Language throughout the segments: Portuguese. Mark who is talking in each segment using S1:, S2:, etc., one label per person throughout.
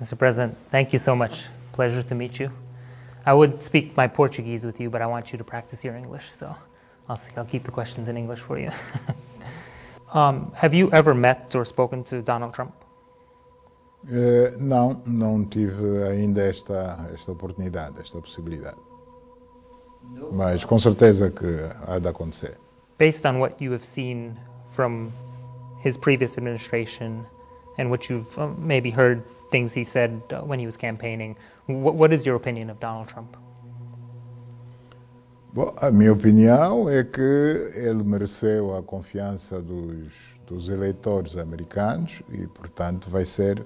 S1: Mr. President, thank you so much. Pleasure to meet you. I would speak my Portuguese with you, but I want you to practice your English, so I'll keep the questions in English for you. Have you ever met or spoken to Donald Trump?
S2: Não tive ainda esta oportunidade, esta possibilidade. Mas com certeza que há de acontecer.
S1: Based on what you have seen from his previous administration and what you've maybe heard things he said when he was campaigning, what is your opinion of Donald Trump?
S2: Bom, a minha opinião é que ele mereceu a confiança dos eleitores americanos e, portanto, vai ser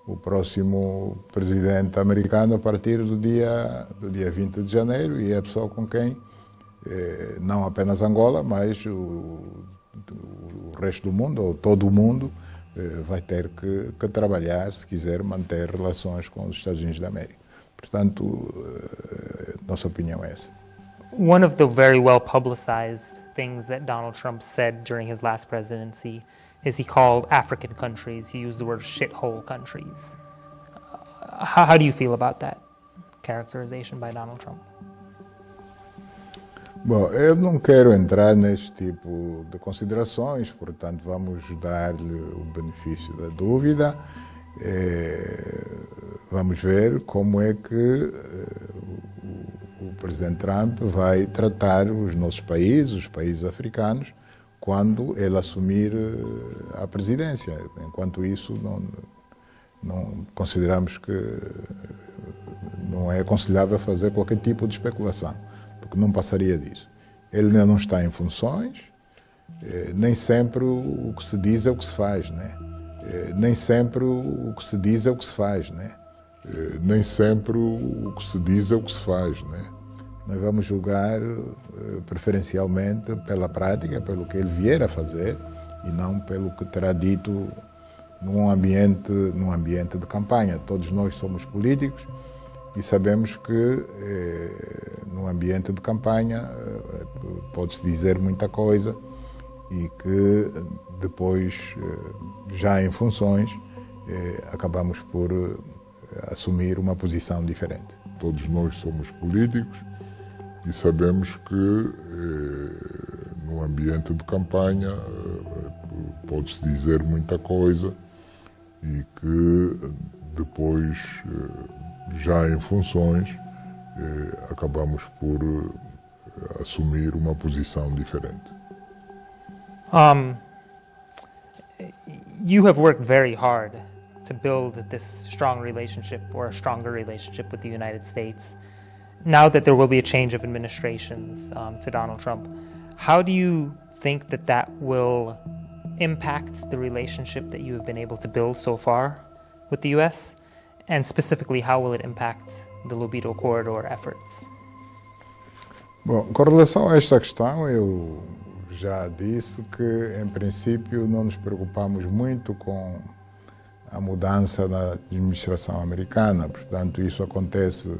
S2: o próximo presidente americano a partir do dia 20 de janeiro e é a pessoa com quem, não apenas Angola, mas o resto do mundo, ou todo o mundo, vai ter que trabalhar se quiser manter relações com os Estados Unidos da América. Portanto, nossa opinião é essa.
S1: One of the very well publicized things that Donald Trump said during his last presidency is he called African countries, he used the word shithole countries. How do you feel about that characterization by Donald Trump?
S2: Bom, eu não quero entrar neste tipo de considerações, portanto vamos dar-lhe o benefício da dúvida. Vamos ver como é que o presidente Trump vai tratar os nossos países, os países africanos, quando ele assumir a presidência. Enquanto isso, não consideramos que não é aconselhável fazer qualquer tipo de especulação, porque não passaria disso. Ele ainda não está em funções, nem sempre o que se diz é o que se faz, né? Nem sempre o que se diz é o que se faz, né? Nem sempre o que se diz é o que se faz, né? Nós vamos julgar preferencialmente pela prática, pelo que ele vier a fazer e não pelo que terá dito num ambiente de campanha. Todos nós somos políticos e sabemos que num ambiente de campanha pode-se dizer muita coisa e que depois, já em funções, acabamos por assumir uma posição diferente.
S3: Todos nós somos políticos e sabemos que no ambiente de campanha pode-se dizer muita coisa e que depois, já em funções, acabamos por assumir uma posição diferente.
S1: You have worked very hard to build this strong relationship or a stronger relationship with the United States. Now that there will be a change of administrations to Donald Trump, how do you think that will impact the relationship that you have been able to build so far with the U.S.? And specifically, how will it impact the Lobito Corridor efforts?
S2: Bom, com relação a esta questão, eu já disse que, em princípio, não nos preocupamos muito com a mudança na administração americana. Portanto, isso acontece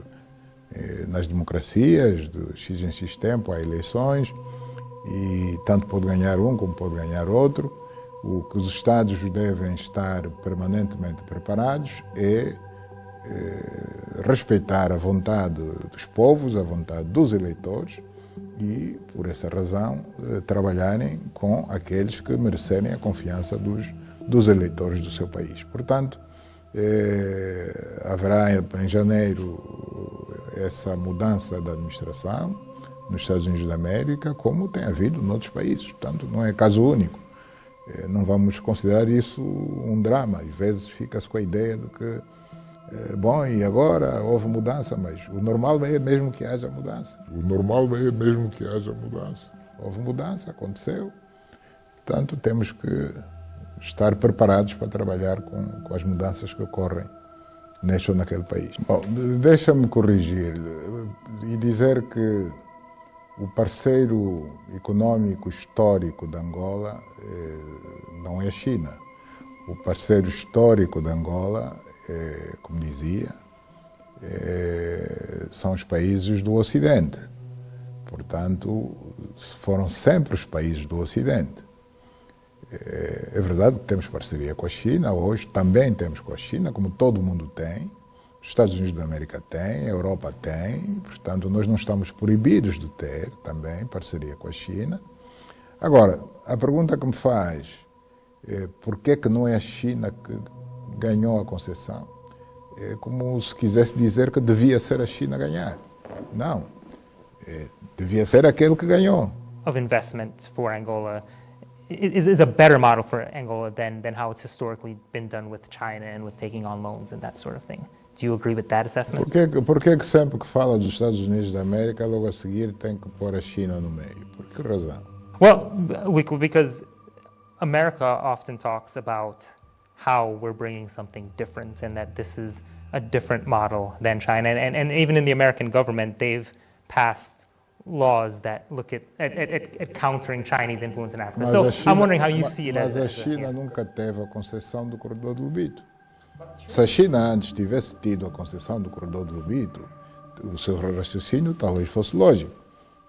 S2: nas democracias, de X em X tempo, há eleições, e tanto pode ganhar um como pode ganhar outro. O que os Estados devem estar permanentemente preparados é respeitar a vontade dos povos, a vontade dos eleitores e, por essa razão, trabalharem com aqueles que merecerem a confiança dos eleitores do seu país. Portanto, haverá em janeiro essa mudança da administração nos Estados Unidos da América, como tem havido noutros países. Portanto, não é caso único. Não vamos considerar isso um drama. Às vezes fica-se com a ideia de que, bom, e agora houve mudança, mas o normal é mesmo que haja mudança.
S3: O normal é mesmo que haja mudança.
S2: Houve mudança, aconteceu. Portanto, temos que estar preparados para trabalhar com as mudanças que ocorrem neste ou naquele país. Bom, deixa-me corrigir e dizer que o parceiro econômico histórico de Angola não é a China. O parceiro histórico de Angola, como dizia, são os países do Ocidente. Portanto, foram sempre os países do Ocidente. É verdade que temos parceria com a China, hoje também temos com a China, como todo mundo tem. Os Estados Unidos da América tem, a Europa tem, portanto nós não estamos proibidos de ter também parceria com a China. Agora, a pergunta que me faz é por que não é a China que ganhou a concessão? É como se quisesse dizer que devia ser a China a ganhar. Não, devia ser aquele que ganhou.
S1: Of investment for Angola is a better model for Angola than how it's historically been done with China and with taking on loans and that sort of thing. Do you agree with that assessment?
S2: Por que sempre que fala dos Estados Unidos da América, logo a seguir tem que pôr a China no meio? Por que razão?
S1: Well, because America often talks about how we're bringing something different and that this is a different model than China. And even in the American government, they've passed laws that look at countering Chinese influence in Africa. So I'm wondering how you see it as...
S2: Mas a China nunca teve a concessão do corredor do Lobito. Se a China antes tivesse tido a concessão do corredor do Lobito, o seu raciocínio talvez fosse lógico.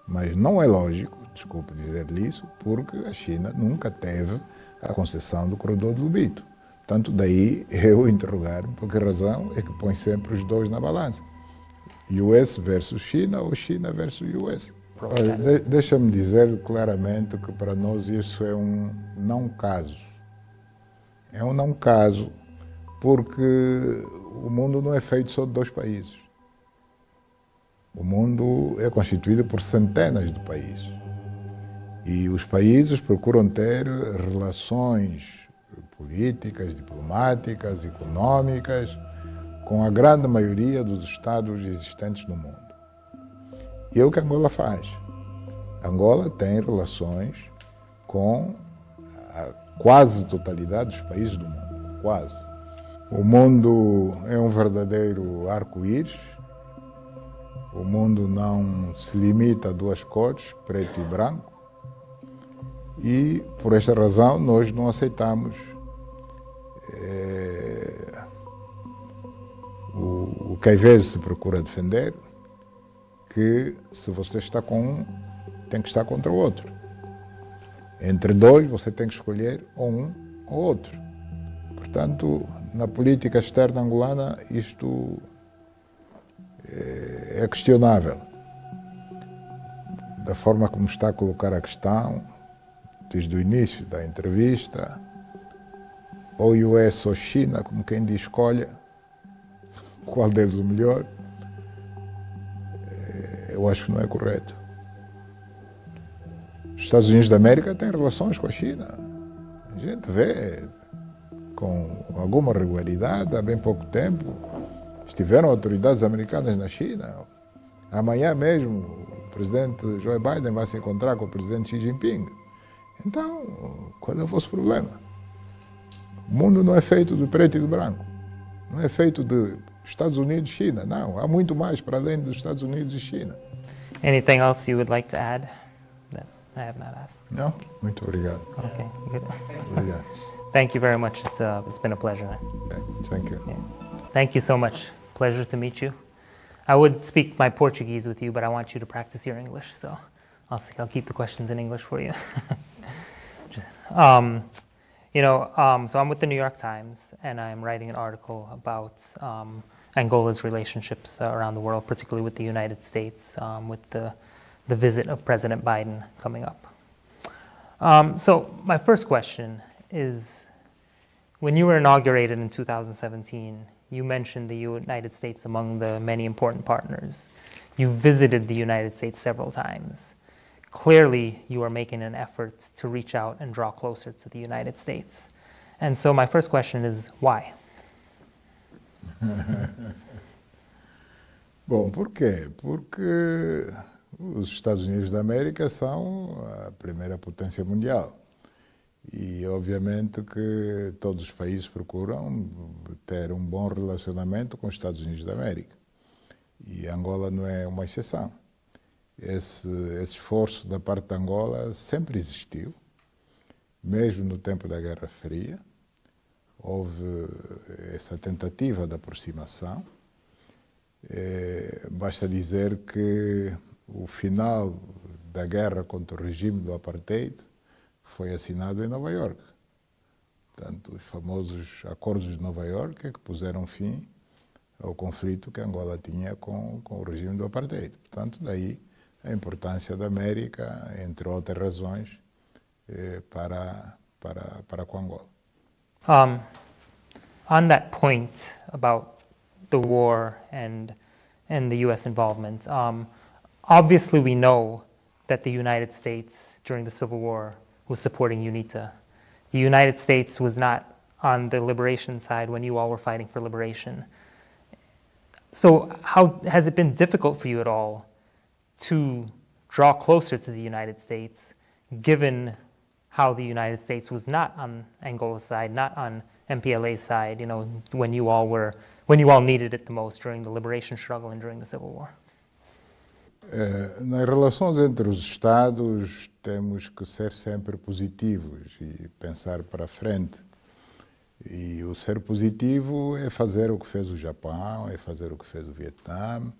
S2: Mas não é lógico, desculpe dizer-lhe isso, porque a China nunca teve a concessão do corredor do Lobito. Portanto, daí eu interrogar-me por que razão é que põe sempre os dois na balança. US versus China ou China versus US. Deixa-me dizer claramente que para nós isso é um não caso. É um não caso porque o mundo não é feito só de dois países. O mundo é constituído por centenas de países. E os países procuram ter relações políticas, diplomáticas, econômicas, com a grande maioria dos Estados existentes no mundo. E é o que Angola faz. Angola tem relações com a quase totalidade dos países do mundo, quase. O mundo é um verdadeiro arco-íris. O mundo não se limita a duas cores, preto e branco. E, por esta razão, nós não aceitamos o que às vezes se procura defender, que se você está com um, tem que estar contra o outro. Entre dois, você tem que escolher ou um ou outro. Portanto, na política externa angolana, isto é questionável. Da forma como está a colocar a questão, desde o início da entrevista, ou US ou China, como quem diz, escolha qual deles o melhor, eu acho que não é correto. Os Estados Unidos da América têm relações com a China. A gente vê com alguma regularidade, há bem pouco tempo, estiveram autoridades americanas na China. Amanhã mesmo, o presidente Joe Biden vai se encontrar com o presidente Xi Jinping. Então, qual é o vosso problema? O mundo não é feito de preto e de branco. Não é feito de Estados Unidos e China. Não, há muito mais para além dos Estados Unidos e China.
S1: Anything else you would like to add that I have not asked?
S2: Não? Muito obrigado.
S1: Okay, good.
S2: Obrigado.
S1: Thank you very much. It's been a pleasure.
S2: Okay, thank you.
S1: Yeah. Thank you so much. Pleasure to meet you. I would speak my Portuguese with you, but I want you to practice your English, so I'll keep the questions in English for you. So I'm with the New York Times, and I'm writing an article about Angola's relationships around the world, particularly with the United States, with the visit of President Biden coming up. So my first question is, when you were inaugurated in 2017, you mentioned the United States among the many important partners. You visited the United States several times. Clearly, you are making an effort to reach out and draw closer to the United States. And so my first question is, why?
S2: Bom, por quê? Porque os Estados Unidos da América são a primeira potência mundial. E, obviamente, que todos os países procuram ter um bom relacionamento com os Estados Unidos da América. E Angola não é uma exceção. Esse esforço da parte de Angola sempre existiu, mesmo no tempo da Guerra Fria. Houve essa tentativa de aproximação. Basta dizer que o final da guerra contra o regime do apartheid foi assinado em Nova Iorque. Portanto, os famosos acordos de Nova Iorque é que puseram fim ao conflito que Angola tinha com o regime do apartheid. Portanto, daí a importância da América, entre outras razões, para com Angola.
S1: On that point about the war and the U.S. involvement, obviously we know that the United States during the Civil War was supporting UNITA. The United States was not on the liberation side when you all were fighting for liberation. So how has it been difficult for you at all to draw closer to the United States, given how the United States was not on Angola's side, not on MPLA's side, when you all needed it the most during the liberation struggle and during the Civil War?
S2: Nas relações entre os Estados temos que ser sempre positivos e pensar para frente. E o ser positivo é fazer o que fez o Japão, é fazer o que fez o Vietnã,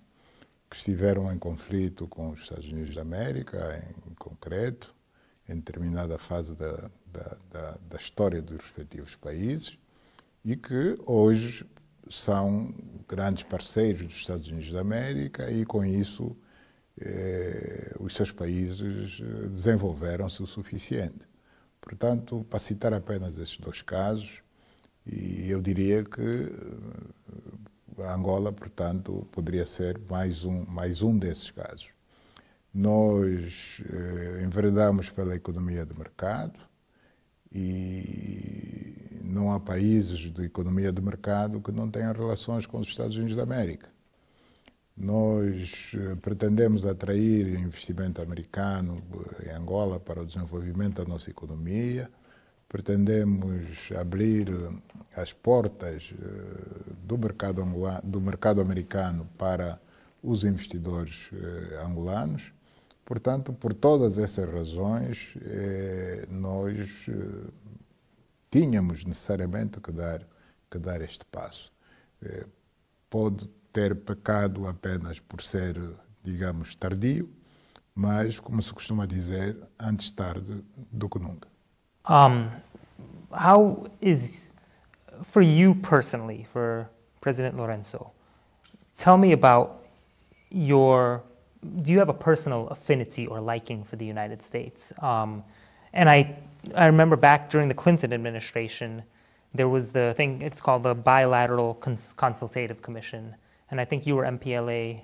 S2: que estiveram em conflito com os Estados Unidos da América, em concreto, em determinada fase da história dos respectivos países, e que hoje são grandes parceiros dos Estados Unidos da América e, com isso, os seus países desenvolveram-se o suficiente. Portanto, para citar apenas esses dois casos, e eu diria que a Angola, portanto, poderia ser mais um desses casos. Nós enveredamos pela economia de mercado e não há países de economia de mercado que não tenham relações com os Estados Unidos da América. Nós pretendemos atrair investimento americano em Angola para o desenvolvimento da nossa economia, pretendemos abrir as portas do mercado americano para os investidores angolanos. Portanto, por todas essas razões, nós tínhamos necessariamente que dar este passo. Pode ter pecado apenas por ser, digamos, tardio, mas, como se costuma dizer, antes tarde do que nunca.
S1: How is, for you personally, for President Lourenço, tell me about do you have a personal affinity or liking for the United States? And I remember back during the Clinton administration, there was the thing, it's called the Bilateral Consultative Commission, and I think you were MPLA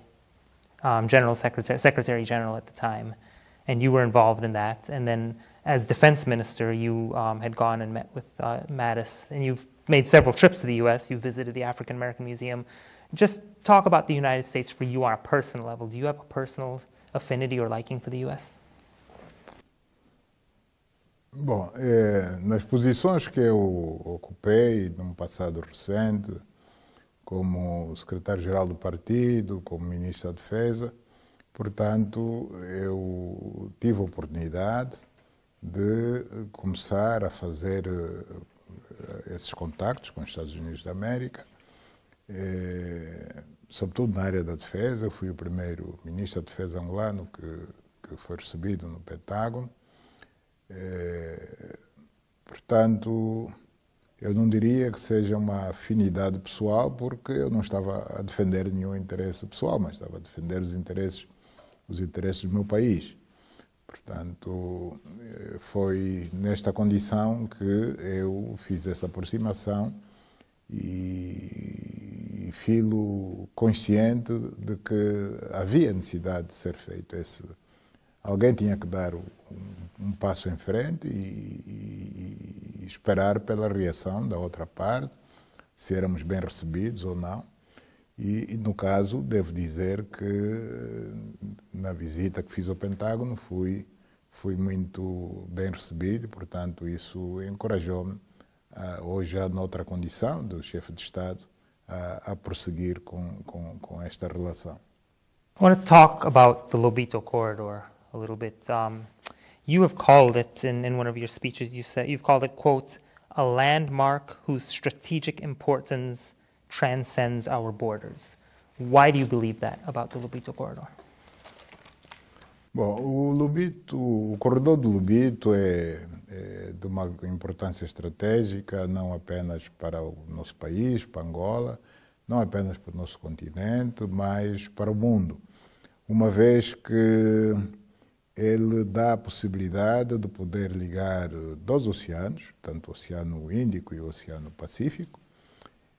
S1: Secretary General at the time, and you were involved in that. And then as Defense Minister, you had gone and met with Mattis, and you've made several trips to the U.S. You visited the African American Museum. Just talk about the United States for you on a personal level. Do you have a personal affinity or liking for the U.S.?
S2: Bom, nas posições que eu ocupei num passado recente, como secretário-geral do partido, como ministro da Defesa, portanto, eu tive a oportunidade de começar a fazer esses contactos com os Estados Unidos da América, sobretudo na área da defesa. Eu fui o primeiro ministro da Defesa angolano que foi recebido no Pentágono. Portanto, eu não diria que seja uma afinidade pessoal, porque eu não estava a defender nenhum interesse pessoal, mas estava a defender os interesses do meu país. Portanto, foi nesta condição que eu fiz essa aproximação e fui consciente de que havia necessidade de ser feito alguém tinha que dar um passo em frente e esperar pela reação da outra parte, se éramos bem recebidos ou não. E no caso, devo dizer que na visita que fiz ao Pentágono fui muito bem recebido, portanto isso encorajou-me, hoje já noutra condição do chefe de Estado, a prosseguir com esta relação.
S1: I want to talk about the Lobito Corridor a little bit. You have called it, in one of your speeches, you've called it, quote, a landmark whose strategic importance transcends our borders. Why do you believe that about the Lobito Corridor?
S2: Bom, o corredor do Lobito é de uma importância estratégica, não apenas para o nosso país, para Angola, não apenas para o nosso continente, mas para o mundo, uma vez que ele dá a possibilidade de poder ligar dois oceanos, tanto o Oceano Índico e o Oceano Pacífico,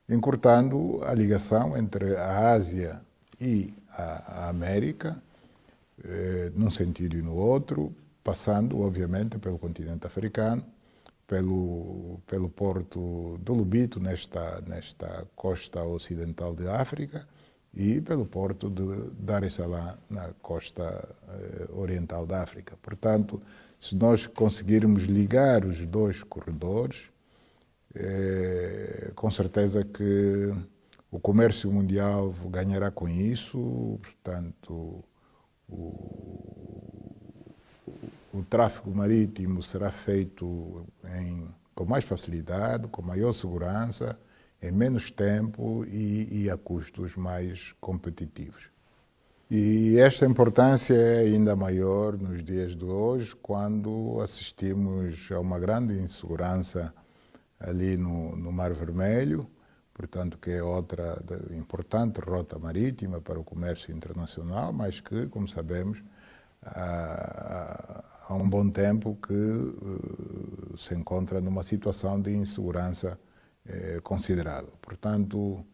S2: encurtando a ligação entre a Ásia e a América, num sentido e no outro, passando, obviamente, pelo continente africano, pelo porto do Lobito, nesta costa ocidental de África, e pelo porto de Dar es Salaam, na costa oriental da África. Portanto, se nós conseguirmos ligar os dois corredores, com certeza que o comércio mundial ganhará com isso, portanto, o tráfego marítimo será feito com mais facilidade, com maior segurança, em menos tempo e a custos mais competitivos. E esta importância é ainda maior nos dias de hoje, quando assistimos a uma grande insegurança ali no Mar Vermelho, portanto, que é outra importante rota marítima para o comércio internacional, mas que, como sabemos, há um bom tempo que se encontra numa situação de insegurança considerável. Portanto,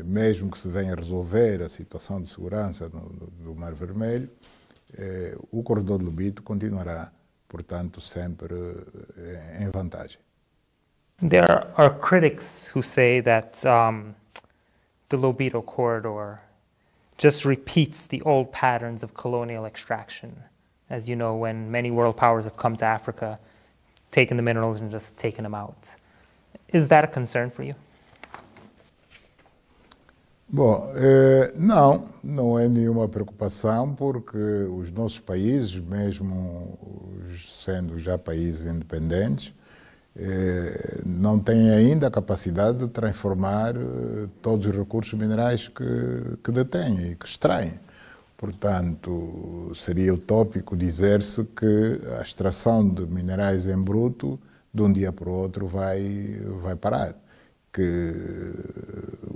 S2: mesmo que se venha a resolver a situação de segurança do Mar Vermelho, o corredor do Lobito continuará, portanto, sempre em vantagem.
S1: There are critics who say that the Lobito corridor just repeats the old patterns of colonial extraction. As you know, when many world powers have come to Africa, taken the minerals and just taken them out. Is that a concern for you?
S2: Bom, não é nenhuma preocupação, porque os nossos países, mesmo sendo já países independentes, não têm ainda a capacidade de transformar todos os recursos minerais que detêm e que extraem. Portanto, seria utópico dizer-se que a extração de minerais em bruto, de um dia para o outro, vai parar. Que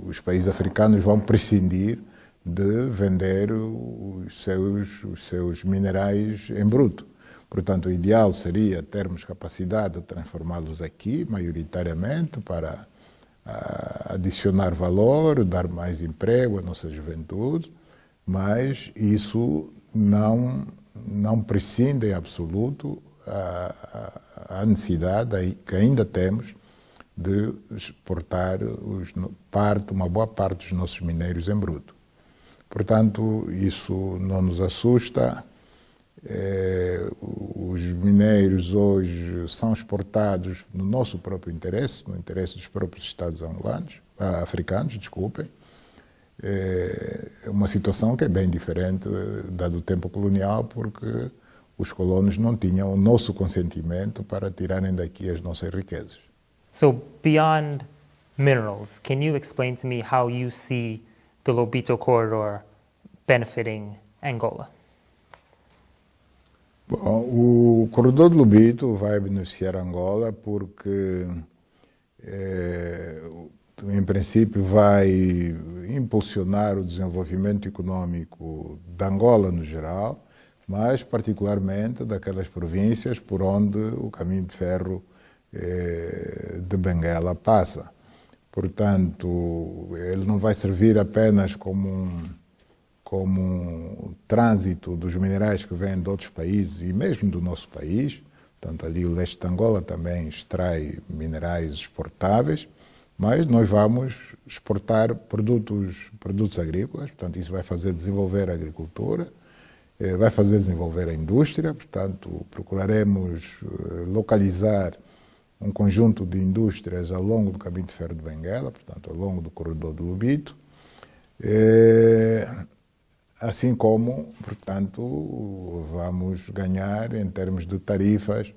S2: os países africanos vão prescindir de vender os seus minerais em bruto. Portanto, o ideal seria termos capacidade de transformá-los aqui, maioritariamente, para adicionar valor, dar mais emprego à nossa juventude, mas isso não prescinde em absoluto a necessidade que ainda temos de exportar uma boa parte dos nossos minérios em bruto. Portanto, isso não nos assusta. Os minérios hoje são exportados no nosso próprio interesse, no interesse dos próprios Estados africanos, desculpem. É uma situação que é bem diferente da do tempo colonial, porque os colonos não tinham o nosso consentimento para tirarem daqui as nossas riquezas.
S1: So beyond minerals, can you explain to me how you see the Lobito corridor benefiting Angola?
S2: Bom, o corredor do Lobito vai beneficiar Angola porque, em princípio, vai impulsionar o desenvolvimento econômico da Angola no geral, mas particularmente daquelas províncias por onde o caminho de ferro de Benguela passa. Portanto, ele não vai servir apenas como um trânsito dos minerais que vêm de outros países e mesmo do nosso país. Portanto, ali o leste de Angola também extrai minerais exportáveis, mas nós vamos exportar produtos agrícolas, portanto, isso vai fazer desenvolver a agricultura, vai fazer desenvolver a indústria, portanto, procuraremos localizar um conjunto de indústrias ao longo do caminho de ferro de Benguela, portanto, ao longo do corredor do Lobito, assim como, portanto, vamos ganhar em termos de tarifas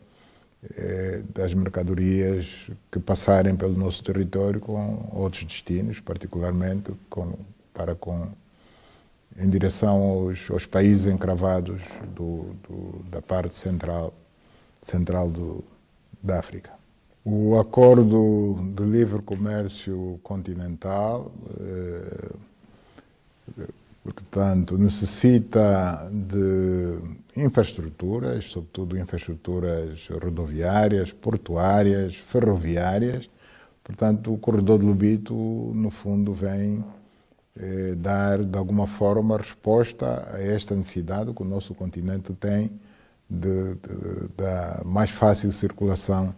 S2: das mercadorias que passarem pelo nosso território com outros destinos, particularmente para com em direção aos países encravados da parte central da África. O Acordo de Livre Comércio Continental, portanto, necessita de infraestruturas, sobretudo infraestruturas rodoviárias, portuárias, ferroviárias. Portanto, o Corredor de Lobito, no fundo, vem dar, de alguma forma, resposta a esta necessidade que o nosso continente tem da mais fácil circulação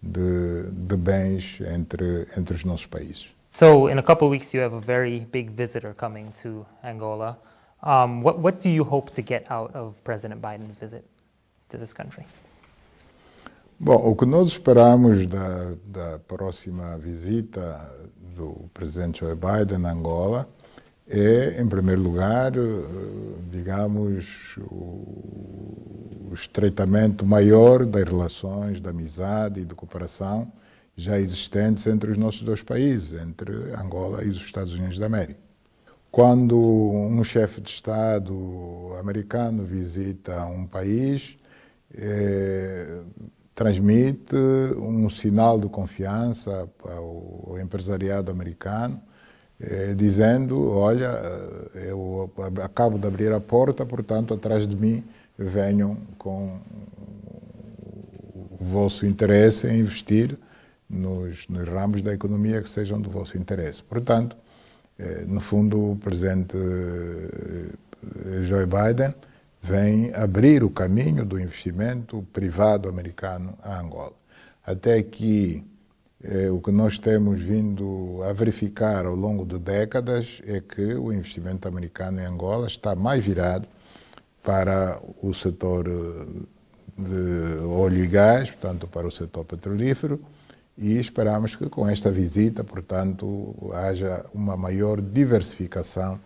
S2: de bens entre os nossos países.
S1: So, in a couple of weeks, you have a very big visitor coming to Angola. What do you hope to get out of President Biden's visit to this country?
S2: Bom, o que nós esperamos da próxima visita do presidente Joe Biden a Angola é, em primeiro lugar, digamos, o estreitamento maior das relações de amizade e de cooperação já existentes entre os nossos dois países, entre Angola e os Estados Unidos da América. Quando um chefe de Estado americano visita um país, transmite um sinal de confiança ao empresariado americano, dizendo, olha, eu acabo de abrir a porta, portanto, atrás de mim venham com o vosso interesse em investir nos ramos da economia que sejam do vosso interesse. Portanto, no fundo, o presidente Joe Biden vem abrir o caminho do investimento privado americano a Angola. Até aqui, o que nós temos vindo a verificar ao longo de décadas é que o investimento americano em Angola está mais virado para o setor de óleo e gás, portanto, para o setor petrolífero, e esperamos que com esta visita, portanto, haja uma maior diversificação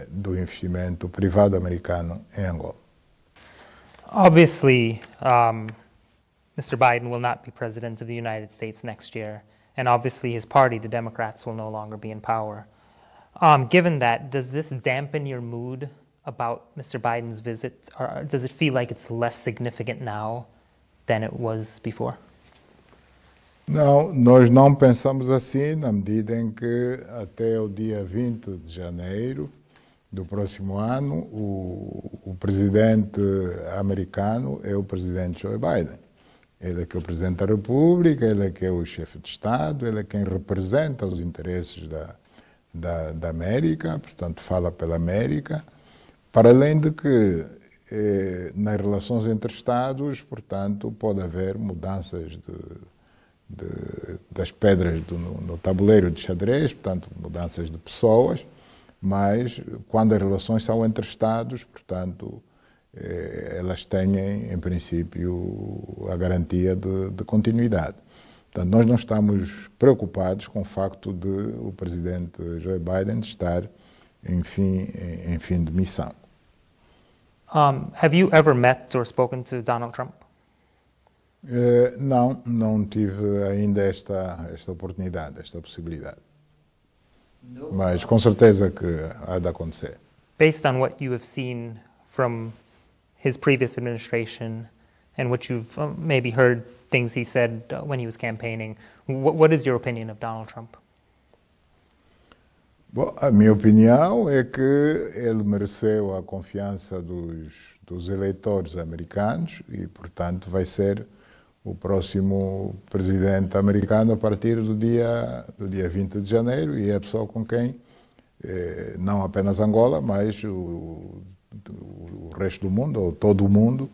S2: do investimento privado americano em Angola.
S1: Obviously, Mr. Biden will not be president of the United States next year, and obviously his party, the Democrats, will no longer be in power. Given that, does this dampen your mood about Mr. Biden's visit, or does it feel like it's less significant now than it was before?
S2: Não, nós não pensamos assim, na medida em que até o dia 20 de janeiro do próximo ano, o presidente americano é o presidente Joe Biden. Ele é que é o presidente da República, ele é que é o chefe de Estado, ele é quem representa os interesses da América, portanto fala pela América, para além de que nas relações entre Estados, portanto, pode haver mudanças das pedras no tabuleiro de xadrez, portanto, mudanças de pessoas, mas quando as relações são entre Estados, portanto, elas têm, em princípio, a garantia de continuidade. Portanto, nós não estamos preocupados com o facto de o presidente Joe Biden estar em fim de missão.
S1: Have you ever met or spoken to Donald Trump?
S2: Não tive ainda esta oportunidade, esta possibilidade. Mas com certeza que há de acontecer.
S1: Based on what you have seen from his previous administration and what you've maybe heard things he said when he was campaigning, what is your opinion of Donald Trump?
S2: Bom, a minha opinião é que ele mereceu a confiança dos eleitores americanos e, portanto, vai ser o próximo presidente americano a partir do dia 20 de janeiro e é a pessoa com quem, não apenas Angola, mas o resto do mundo, ou todo o mundo,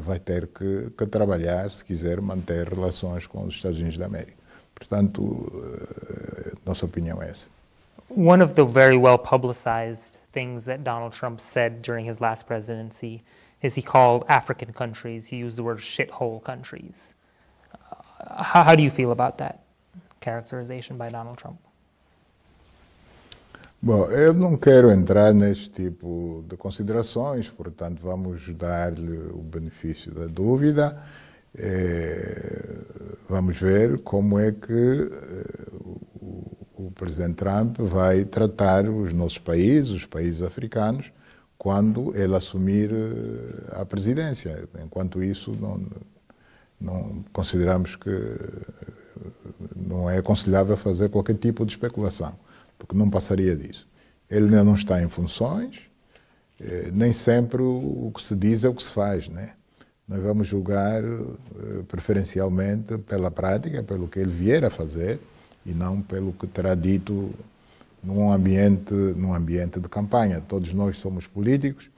S2: vai ter que trabalhar se quiser manter relações com os Estados Unidos da América. Portanto, nossa opinião é essa.
S1: One of the very well publicized things that Donald Trump said during his last presidency is he called African countries, he used the word shithole countries. How do you feel about that characterization by Donald Trump?
S2: Bom, eu não quero entrar neste tipo de considerações, portanto vamos dar-lhe o benefício da dúvida. Vamos ver como é que o presidente Trump vai tratar os nossos países, os países africanos, quando ele assumir a presidência. Enquanto isso, não consideramos que não é aconselhável fazer qualquer tipo de especulação, porque não passaria disso. Ele ainda não está em funções, nem sempre o que se diz é o que se faz, né? Nós vamos julgar preferencialmente pela prática, pelo que ele vier a fazer, e não pelo que terá dito num ambiente de campanha. Todos nós somos políticos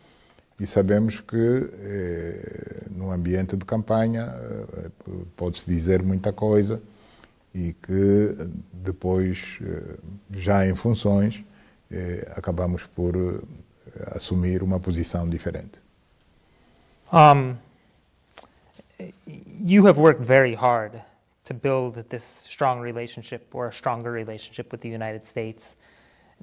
S2: e sabemos que num ambiente de campanha pode-se dizer muita coisa e que depois, já em funções, acabamos por assumir uma posição diferente.
S1: You have worked very hard to build this strong relationship or a stronger relationship with the United States.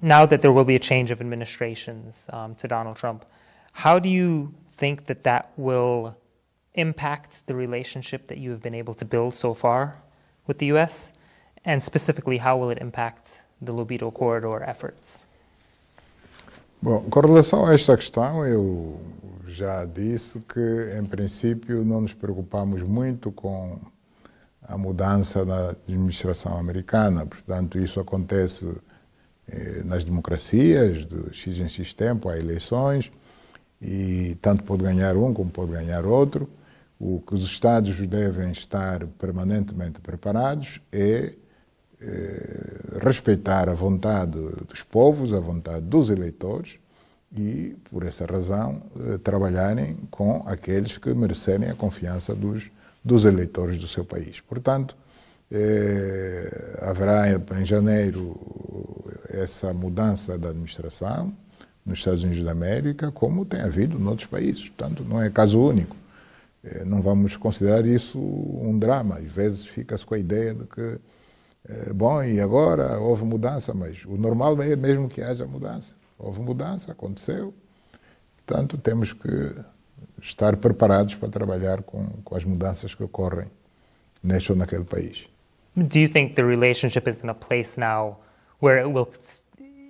S1: Now that there will be a change of administrations to Donald Trump, how do you think that that will impact the relationship that you have been able to build so far with the U.S.? And specifically, how will it impact the Lobito Corridor efforts?
S2: Bom, com relação a esta questão, eu já disse que, em princípio, não nos preocupamos muito com a mudança na administração americana. Portanto, isso acontece nas democracias, de X em X tempo, há eleições, e tanto pode ganhar um como pode ganhar outro. O que os Estados devem estar permanentemente preparados é respeitar a vontade dos povos, a vontade dos eleitores, e, por essa razão, trabalharem com aqueles que merecerem a confiança dos eleitores do seu país. Portanto, haverá em janeiro essa mudança da administração nos Estados Unidos da América, como tem havido noutros países. Portanto, não é caso único. Não vamos considerar isso um drama. Às vezes fica-se com a ideia de que, bom, e agora houve mudança, mas o normal é mesmo que haja mudança. Houve mudança, aconteceu. Portanto, temos que estar preparados para trabalhar com as mudanças que ocorrem neste ou naquele país.
S1: Do you think the relationship is in a place now where it will,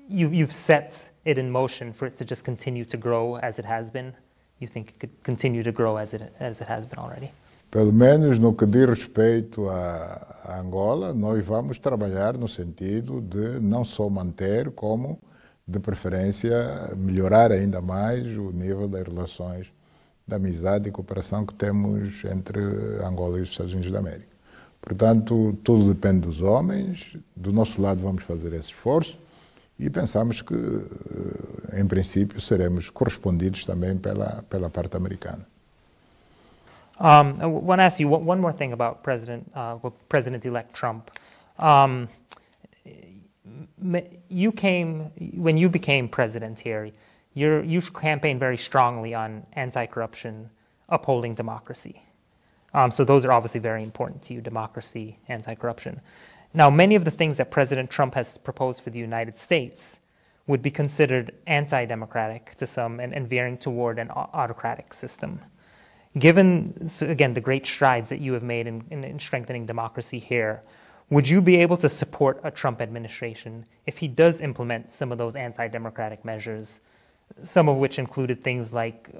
S1: you've set it in motion for it to just continue to grow as it has been? You think it could continue to grow as it has been already?
S2: Pelo menos no que diz respeito a Angola, nós vamos trabalhar no sentido de não só manter, como, de preferência, melhorar ainda mais o nível das relações de amizade e cooperação que temos entre Angola e os Estados Unidos da América. Portanto, tudo depende dos homens. Do nosso lado vamos fazer esse esforço e pensamos que, em princípio, seremos correspondidos também pela parte americana.
S1: I want to ask you one more thing about President-elect Trump. When you became president here, you campaigned very strongly on anti-corruption, upholding democracy. So those are obviously very important to you, democracy, anti-corruption. Now, many of the things that President Trump has proposed for the United States would be considered anti-democratic to some and veering toward an autocratic system. Given, again, the great strides that you have made in strengthening democracy here, would you be able to support a Trump administration if he does implement some of those anti-democratic measures, some of which included things like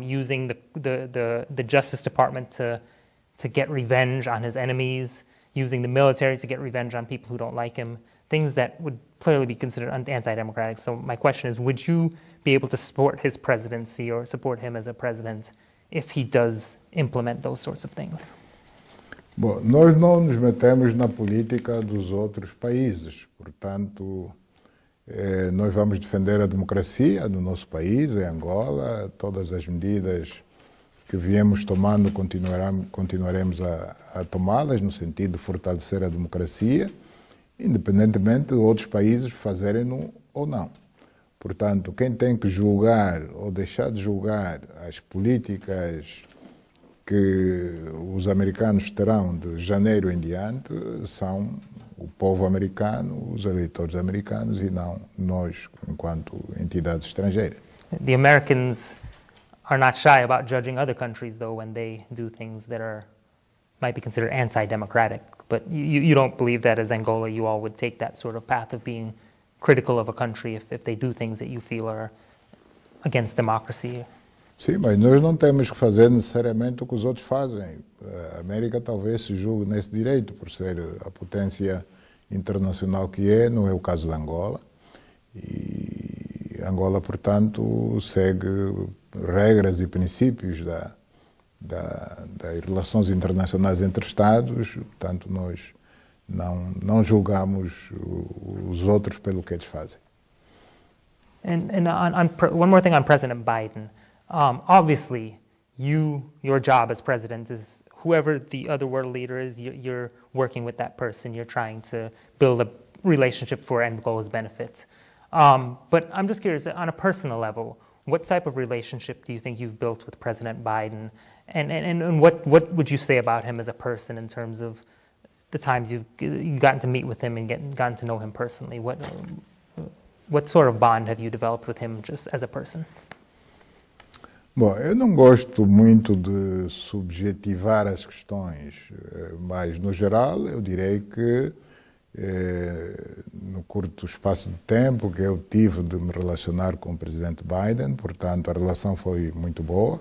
S1: using the Justice Department to get revenge on his enemies, using the military to get revenge on people who don't like him, things that would clearly be considered anti-democratic? So my question is, would you be able to support his presidency or support him as a president if he does implement those sorts of things?
S2: Bom, nós não nos metemos na política dos outros países, portanto, nós vamos defender a democracia no nosso país, em Angola. Todas as medidas que viemos tomando continuaremos a tomá-las no sentido de fortalecer a democracia, independentemente de outros países fazerem-no ou não. Portanto, quem tem que julgar ou deixar de julgar as políticas que os americanos terão de janeiro em diante são o povo americano, os eleitores americanos, e não nós, enquanto entidades estrangeiras.
S1: The Americans are not shy about judging other countries, though, when they do things that are might be considered anti-democratic, but you don't believe that as Angola you all would take that sort of path of being critical of a country if they do things that you feel are against democracy?
S2: Sim, mas nós não temos que fazer necessariamente o que os outros fazem. A América talvez se julgue nesse direito, por ser a potência internacional que é, não é o caso da Angola. E Angola, portanto, segue regras e princípios das relações internacionais entre Estados, portanto, nós não julgamos os outros pelo que eles fazem.
S1: And one more thing on President Biden. Obviously, your job as president is whoever the other world leader is, you're working with that person. You're trying to build a relationship for Angola's benefit. But I'm just curious, on a personal level, what type of relationship do you think you've built with President Biden? And what would you say about him as a person in terms of the times you've gotten to meet with him and gotten to know him personally? What sort of bond have you developed with him just as a person?
S2: Bom, eu não gosto muito de subjetivar as questões, mas, no geral, eu direi que, no curto espaço de tempo que eu tive de me relacionar com o presidente Biden, portanto, a relação foi muito boa.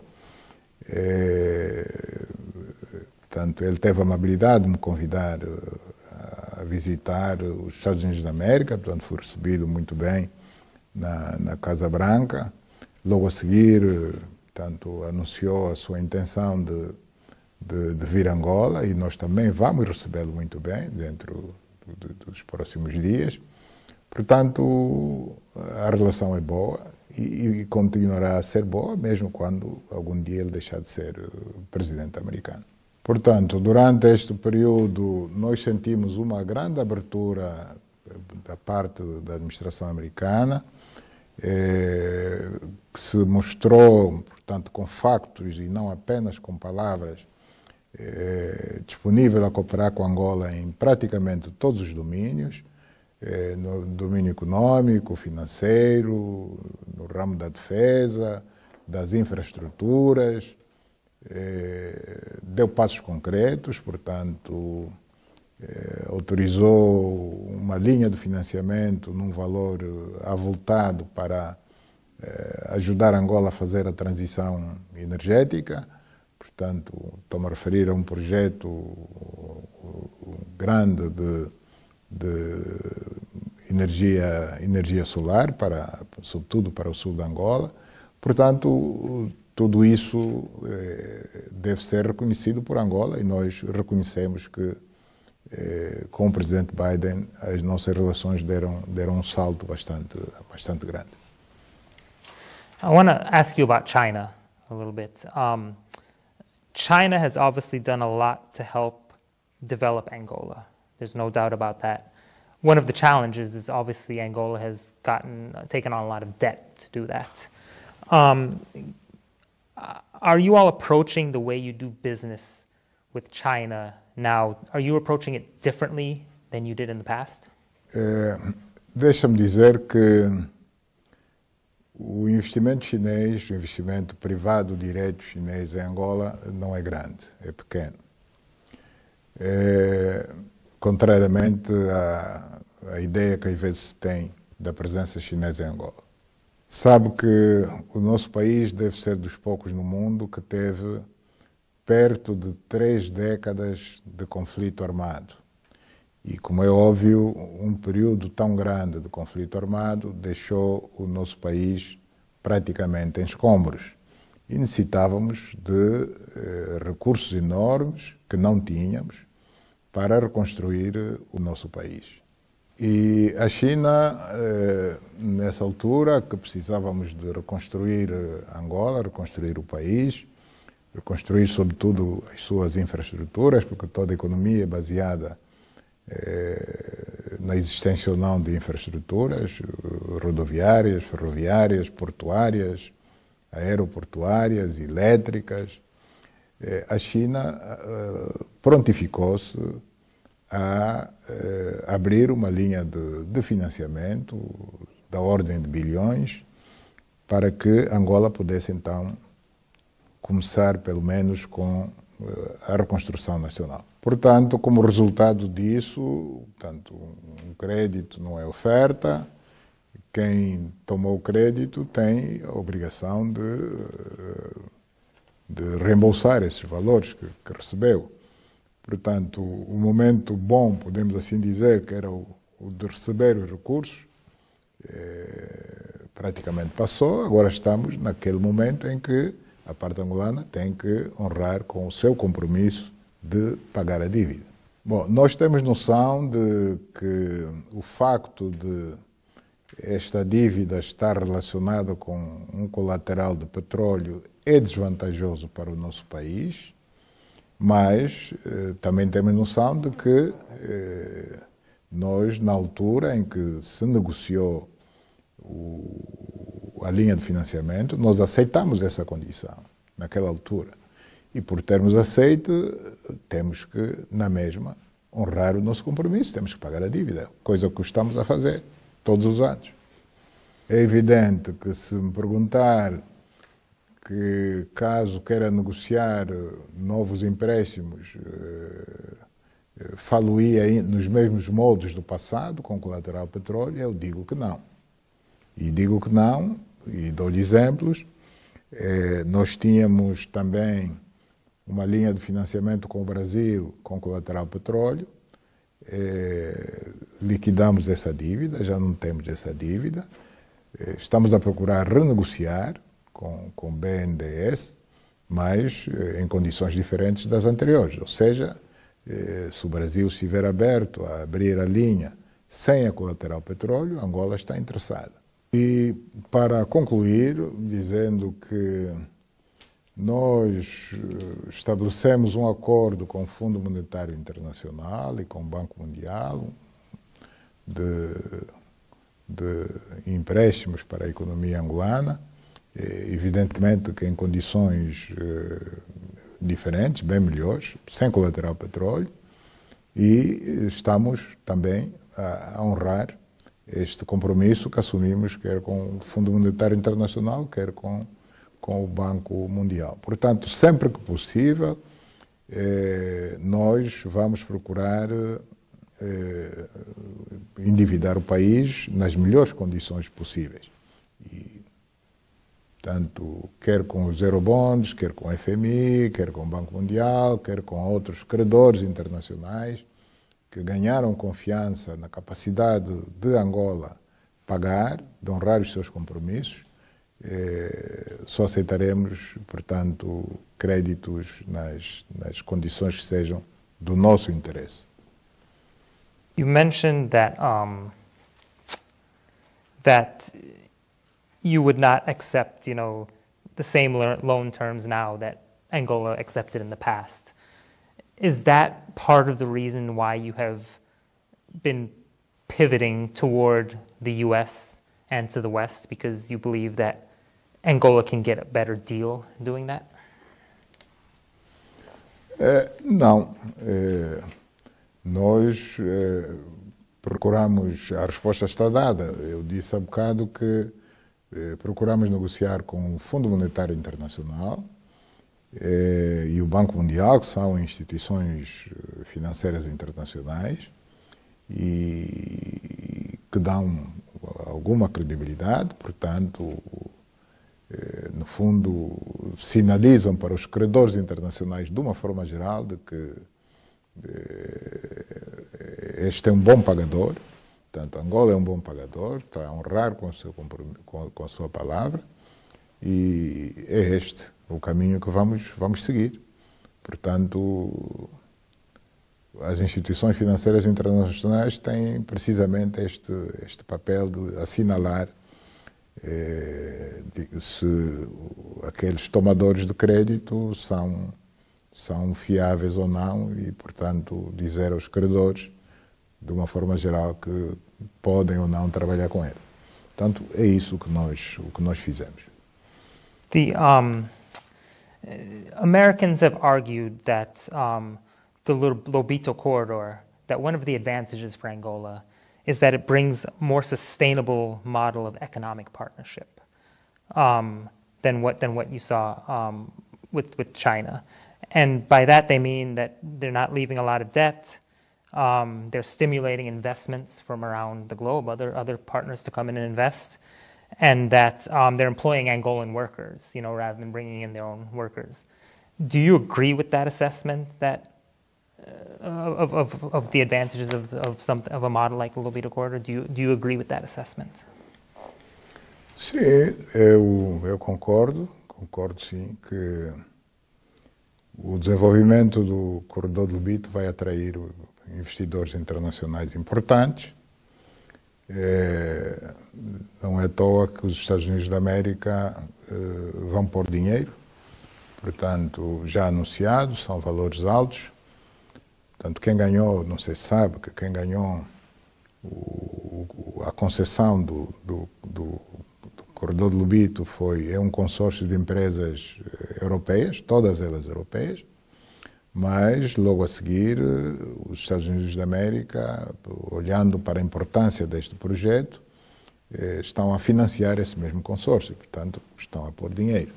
S2: Portanto, ele teve a amabilidade de me convidar a visitar os Estados Unidos da América, portanto, fui recebido muito bem na Casa Branca. Logo a seguir, portanto, anunciou a sua intenção de vir a Angola e nós também vamos recebê-lo muito bem dentro dos próximos dias. Portanto, a relação é boa e continuará a ser boa, mesmo quando algum dia ele deixar de ser presidente americano. Portanto, durante este período, nós sentimos uma grande abertura da parte da administração americana, que se mostrou, portanto, com factos e não apenas com palavras, disponível a cooperar com Angola em praticamente todos os domínios, no domínio econômico, financeiro, no ramo da defesa, das infraestruturas, deu passos concretos, portanto, autorizou uma linha de financiamento num valor avultado para ajudar Angola a fazer a transição energética. Portanto, estou-me a referir a um projeto grande de energia solar, sobretudo para o sul de Angola. Portanto, tudo isso deve ser reconhecido por Angola e nós reconhecemos que com o presidente Biden as nossas relações deram um salto bastante grande.
S1: I want to ask you about China a little bit. China has obviously done a lot to help develop Angola. There's no doubt about that. One of the challenges is obviously Angola has taken on a lot of debt to do that. Are you all approaching the way you do business with China now? Are you approaching it differently than you did in the past?
S2: Deixa-me dizer que o investimento chinês, o investimento privado direto chinês em Angola não é grande, é pequeno. Contrariamente à ideia que às vezes se tem da presença chinesa em Angola. Sabe que o nosso país deve ser dos poucos no mundo que teve perto de 3 décadas de conflito armado. E, como é óbvio, um período tão grande de conflito armado deixou o nosso país praticamente em escombros. E necessitávamos de recursos enormes que não tínhamos para reconstruir o nosso país. E a China, nessa altura, que precisávamos de reconstruir Angola, reconstruir o país, reconstruir sobretudo as suas infraestruturas, porque toda a economia é baseada na existência ou não de infraestruturas rodoviárias, ferroviárias, portuárias, aeroportuárias, elétricas. A China prontificou-se a abrir uma linha de financiamento da ordem de bilhões para que Angola pudesse então começar pelo menos com a reconstrução nacional. Portanto, como resultado disso, tanto um crédito não é oferta, quem tomou o crédito tem a obrigação de reembolsar esses valores que recebeu. Portanto, o momento bom, podemos assim dizer, que era o de receber os recursos, praticamente passou. Agora estamos naquele momento em que a parte angolana tem que honrar com o seu compromisso de pagar a dívida. Bom, nós temos noção de que o facto de esta dívida estar relacionada com um colateral de petróleo é desvantajoso para o nosso país, mas também temos noção de que nós, na altura em que se negociou a linha de financiamento, nós aceitamos essa condição naquela altura. E por termos aceito, temos que, na mesma, honrar o nosso compromisso, temos que pagar a dívida, coisa que estamos a fazer todos os anos. É evidente que se me perguntar que caso queira negociar novos empréstimos, falo-ia nos mesmos moldes do passado, com colateral petróleo, eu digo que não. E digo que não, e dou-lhe exemplos. Nós tínhamos também uma linha de financiamento com o Brasil, com colateral petróleo. Liquidamos essa dívida, já não temos essa dívida. Estamos a procurar renegociar com o BNDES, mas em condições diferentes das anteriores. Ou seja, se o Brasil estiver aberto a abrir a linha sem a colateral petróleo, Angola está interessada. E para concluir, dizendo que nós estabelecemos um acordo com o Fundo Monetário Internacional e com o Banco Mundial de empréstimos para a economia angolana, evidentemente que em condições diferentes, bem melhores, sem colateral petróleo, e estamos também a honrar este compromisso que assumimos, quer com o Fundo Monetário Internacional, quer com o Banco Mundial. Portanto, sempre que possível, nós vamos procurar endividar o país nas melhores condições possíveis. E, tanto quer com os Eurobonds, quer com o FMI, quer com o Banco Mundial, quer com outros credores internacionais que ganharam confiança na capacidade de Angola pagar, de honrar os seus compromissos, só aceitaremos, portanto, créditos nas condições que sejam do nosso interesse.
S1: You mentioned that that you would not accept, the same loan terms now that Angola accepted in the past. Is that part of the reason why you have been pivoting toward the U.S. and to the West, because you believe that Angola can get a better deal doing that?
S2: Não. Nós procuramos, a resposta está dada. Eu disse há bocado que procuramos negociar com o Fundo Monetário Internacional e o Banco Mundial, que são instituições financeiras internacionais e que dão alguma credibilidade, portanto, no fundo, sinalizam para os credores internacionais, de uma forma geral, de que este é um bom pagador, portanto, Angola é um bom pagador, está a honrar com a sua palavra, e é este o caminho que vamos seguir. Portanto, as instituições financeiras internacionais têm precisamente este papel de assinalar se aqueles tomadores de crédito são fiáveis ou não e, portanto, dizer aos credores, de uma forma geral, que podem ou não trabalhar com ele. Portanto, é isso que nós fizemos.
S1: The Americans have argued that the Lobito Corridor, that one of the advantages for Angola is that it brings a more sustainable model of economic partnership than what you saw with China. And by that they mean that they're not leaving a lot of debt. They're stimulating investments from around the globe, other partners to come in and invest, and that they're employing Angolan workers, rather than bringing in their own workers. Do you agree with that assessment that of the advantages of a model like the Lobito Corridor? Do you agree with that assessment?
S2: Sim, eu concordo sim que o desenvolvimento do corredor do Lobito vai atrair investidores internacionais importantes. Não é à toa que os Estados Unidos da América vão pôr dinheiro, portanto, já anunciados, são valores altos. Portanto, quem ganhou, não sei se sabe, que quem ganhou a concessão do corredor do Lobito é um consórcio de empresas europeias, todas elas europeias, mas logo a seguir os Estados Unidos da América, olhando para a importância deste projeto, estão a financiar esse mesmo consórcio, portanto estão a pôr dinheiro.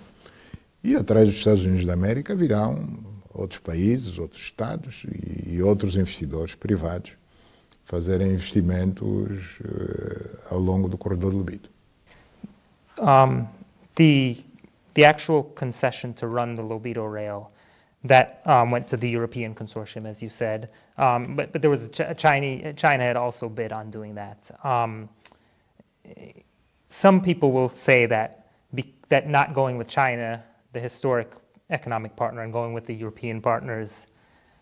S2: E atrás dos Estados Unidos da América virão outros países, outros estados e outros investidores privados fazerem investimentos ao longo do corredor do Lobito.
S1: The actual concession to run the Lobito rail that went to the European consortium, as you said, but there was China had also bid on doing that. Some people will say that not going with China, the historic economic partner, and going with the European partners,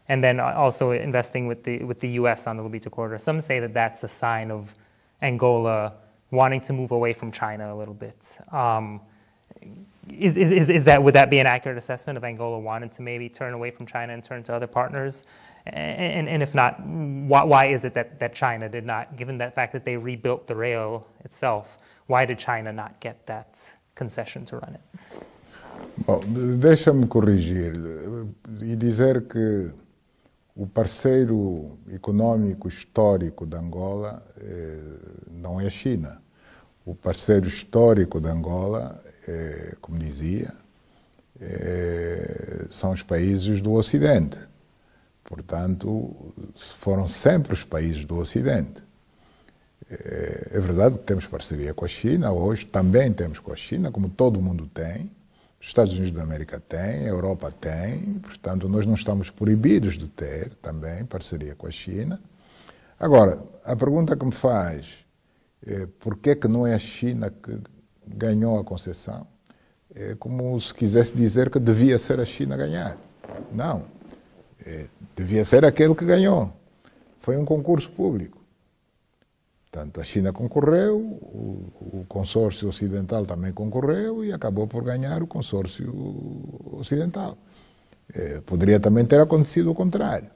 S1: and then also investing with the U.S. on the Lobito Corridor, some say that that's a sign of Angola wanting to move away from China a little bit. Would that be an accurate assessment of Angola wanting to maybe turn away from China and turn to other partners? And if not, why is it that China did not, given that fact that they rebuilt the rail itself, why did China not get that concession to run it?
S2: Bom, deixa-me corrigir e dizer que o parceiro econômico histórico de Angola não é a China. O parceiro histórico de Angola, como dizia, são os países do Ocidente. Portanto, foram sempre os países do Ocidente. É verdade que temos parceria com a China, hoje também temos com a China, como todo mundo tem. Os Estados Unidos da América tem, a Europa tem, portanto, nós não estamos proibidos de ter também parceria com a China. Agora, a pergunta que me faz é por que não é a China que ganhou a concessão? É como se quisesse dizer que devia ser a China a ganhar. Não, devia ser aquele que ganhou. Foi um concurso público. Portanto, a China concorreu, o consórcio ocidental também concorreu e acabou por ganhar o consórcio ocidental. Poderia também ter acontecido o contrário.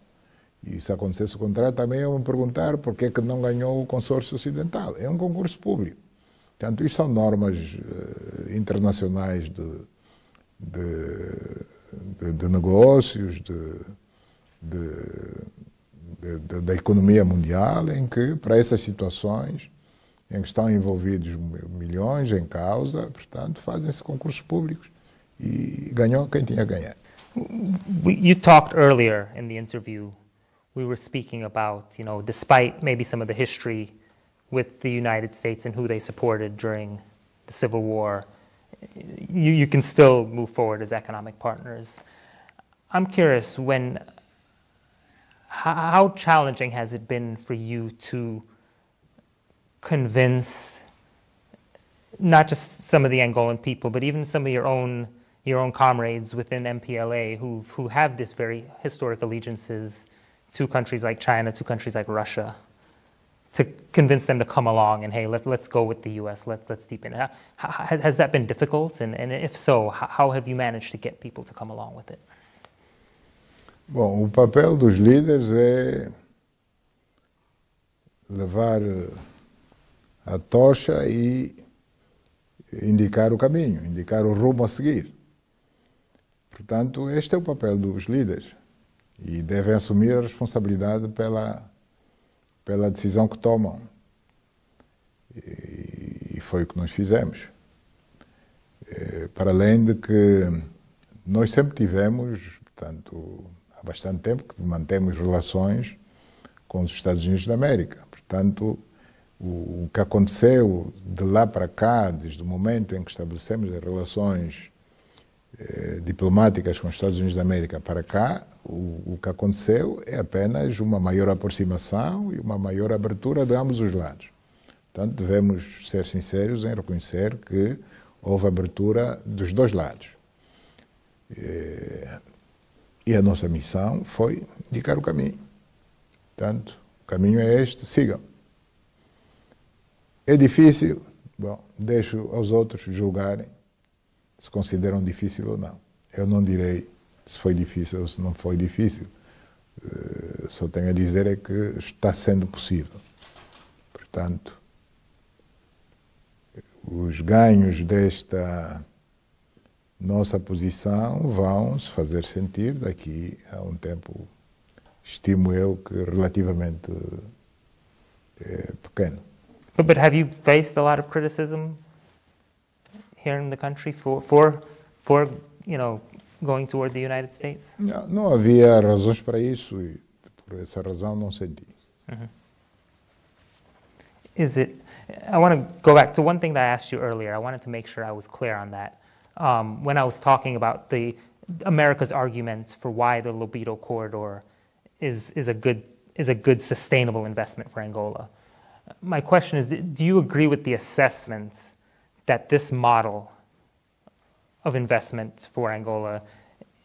S2: E se acontecesse o contrário, também iam me perguntar por que não ganhou o consórcio ocidental. É um concurso público. Portanto, isto são normas internacionais de negócios, da economia mundial, em que, para essas situações, em que estão envolvidos milhões em causa, portanto, fazem-se concursos públicos e ganhou quem tinha a ganhar.
S1: You talked earlier in the interview, we were speaking about, despite maybe some of the history with the United States and who they supported during the Civil War, you can still move forward as economic partners. I'm curious, how challenging has it been for you to convince not just some of the Angolan people, but even some of your own comrades within MPLA who have this very historic allegiances to countries like China, to countries like Russia, to convince them to come along and, hey, let's go with the U.S., let's deepen it. Has that been difficult? And if so, how have you managed to get people to come along with it?
S2: Bom, o papel dos líderes é levar a tocha e indicar o caminho, indicar o rumo a seguir. Portanto, este é o papel dos líderes e devem assumir a responsabilidade pela decisão que tomam. E foi o que nós fizemos. Para além de que nós sempre tivemos, Portanto, há bastante tempo que mantemos relações com os Estados Unidos da América. Portanto, o que aconteceu de lá para cá, desde o momento em que estabelecemos as relações diplomáticas com os Estados Unidos da América para cá, o que aconteceu é apenas uma maior aproximação e uma maior abertura de ambos os lados. Portanto, devemos ser sinceros em reconhecer que houve abertura dos dois lados. E a nossa missão foi indicar o caminho. Portanto, o caminho é este, sigam. É difícil? Bom, deixo aos outros julgarem se consideram difícil ou não. Eu não direi se foi difícil ou se não foi difícil. Só tenho a dizer é que está sendo possível. Portanto, os ganhos desta nossa posição vão se fazer sentir daqui a um tempo, estimo eu, que relativamente pequeno.
S1: But have you faced a lot of criticism here in the country for going toward the United States?
S2: Não havia razões para isso e por essa razão não senti.
S1: Mm-hmm. I want to go back to one thing that I asked you earlier. I wanted to make sure I was clear on that. When I was talking about America's argument for why the Lobito corridor is a good sustainable investment for Angola. My question is, do you agree with the assessment that this model of investment for Angola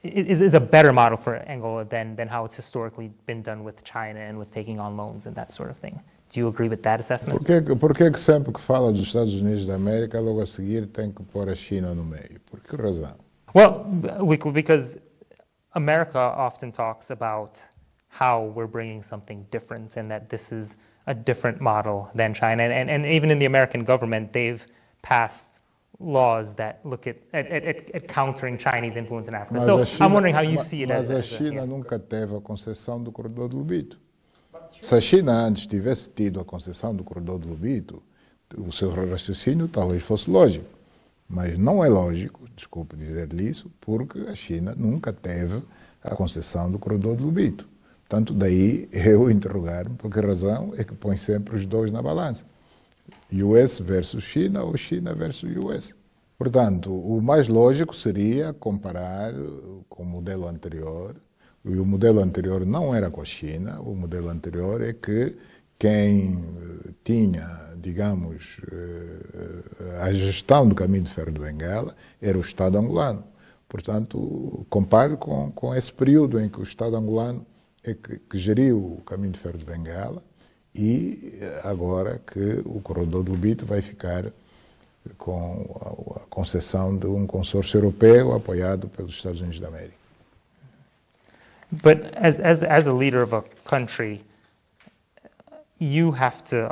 S1: is a better model for Angola than how it's historically been done with China and with taking on loans and that sort of thing? Do you agree with that assessment?
S2: Por que sempre que fala dos Estados Unidos da América, logo a seguir tem que pôr a China no meio? Por que razão?
S1: Well, because America often talks about how we're bringing something different and that this is a different model than China. And even in the American government, they've passed laws that look at countering Chinese influence in Africa. So I'm wondering how you see it as...
S2: Mas a China nunca teve a concessão do corredor do Lobito. Se a China antes tivesse tido a concessão do corredor do Lobito, o seu raciocínio talvez fosse lógico. Mas não é lógico, desculpe dizer-lhe isso, porque a China nunca teve a concessão do corredor do Lobito. Portanto, daí eu interrogar-me por que razão é que põe sempre os dois na balança. US versus China ou China versus US. Portanto, o mais lógico seria comparar com o modelo anterior. E o modelo anterior não era com a China, o modelo anterior é que quem tinha, digamos, a gestão do caminho de ferro de Benguela era o Estado angolano. Portanto, compare com esse período em que o Estado angolano é que geriu o caminho de ferro de Benguela e agora que o corredor do Lobito vai ficar com a concessão de um consórcio europeu apoiado pelos Estados Unidos da América.
S1: But as a leader of a country, you have to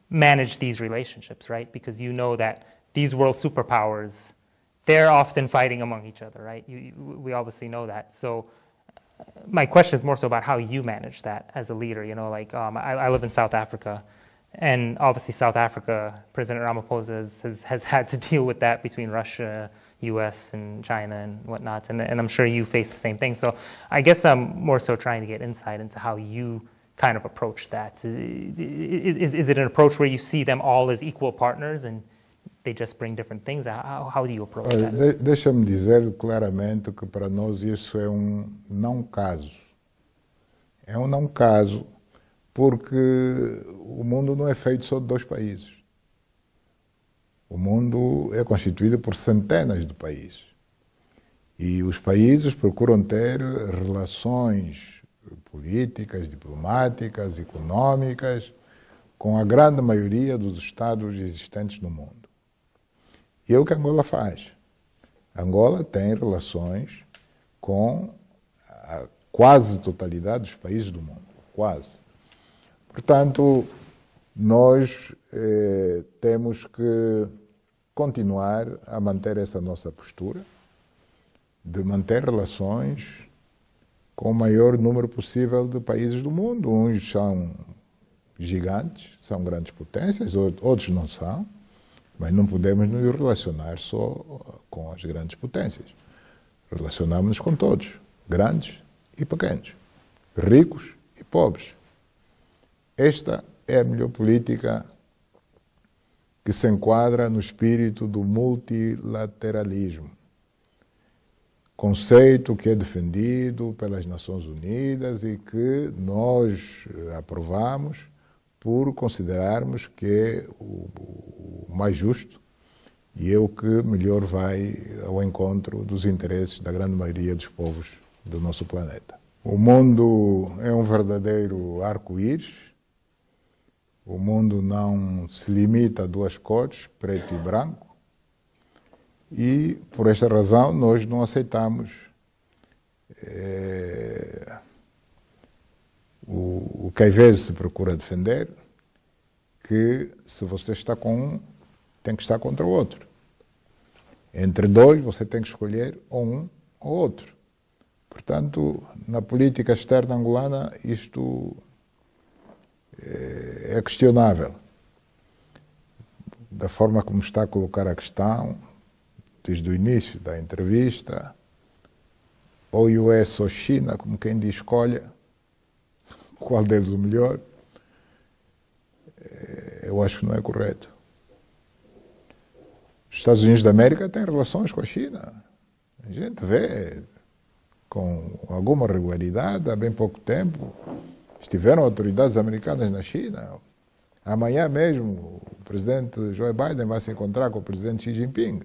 S1: manage these relationships, right? Because you know that these world superpowers, they're often fighting among each other, right? We obviously know that. So my question is more so about how you manage that as a leader. You know, like I live in South Africa, and obviously South Africa, President Ramaphosa has had to deal with that between Russia, US and China and whatnot, and I'm sure you face the same thing. So I guess I'm more so trying to get insight into how you kind of approach that. Is it an approach where you see them all as equal partners and they just bring different things? How do you approach that?
S2: Deixa-me dizer claramente que para nós isso é não caso. É não caso porque o mundo não é feito só de dois países. O mundo é constituído por centenas de países. E os países procuram ter relações políticas, diplomáticas, econômicas, com a grande maioria dos Estados existentes no mundo. E é o que Angola faz. Angola tem relações com a quase totalidade dos países do mundo. Quase. Portanto, nós temos que continuar a manter essa nossa postura de manter relações com o maior número possível de países do mundo. Uns são gigantes, são grandes potências, outros não são, mas não podemos nos relacionar só com as grandes potências. Relacionamos-nos com todos. grandes e pequenos, ricos e pobres. Esta é a melhor política que se enquadra no espírito do multilateralismo, conceito que é defendido pelas Nações Unidas e que nós aprovamos por considerarmos que é o mais justo e é o que melhor vai ao encontro dos interesses da grande maioria dos povos do nosso planeta. O mundo é um verdadeiro arco-íris. O mundo não se limita a duas cores, preto e branco. E, por esta razão, nós não aceitamos o que às vezes se procura defender, que se você está com um, tem que estar contra o outro. Entre dois, você tem que escolher ou um ou outro. Portanto, na política externa angolana, isto é questionável. Da forma como está a colocar a questão, desde o início da entrevista, ou US ou China, como quem diz, escolha qual deles o melhor, eu acho que não é correto. Os Estados Unidos da América têm relações com a China. A gente vê com alguma regularidade, há bem pouco tempo, estiveram autoridades americanas na China. Amanhã mesmo, o presidente Joe Biden vai se encontrar com o presidente Xi Jinping.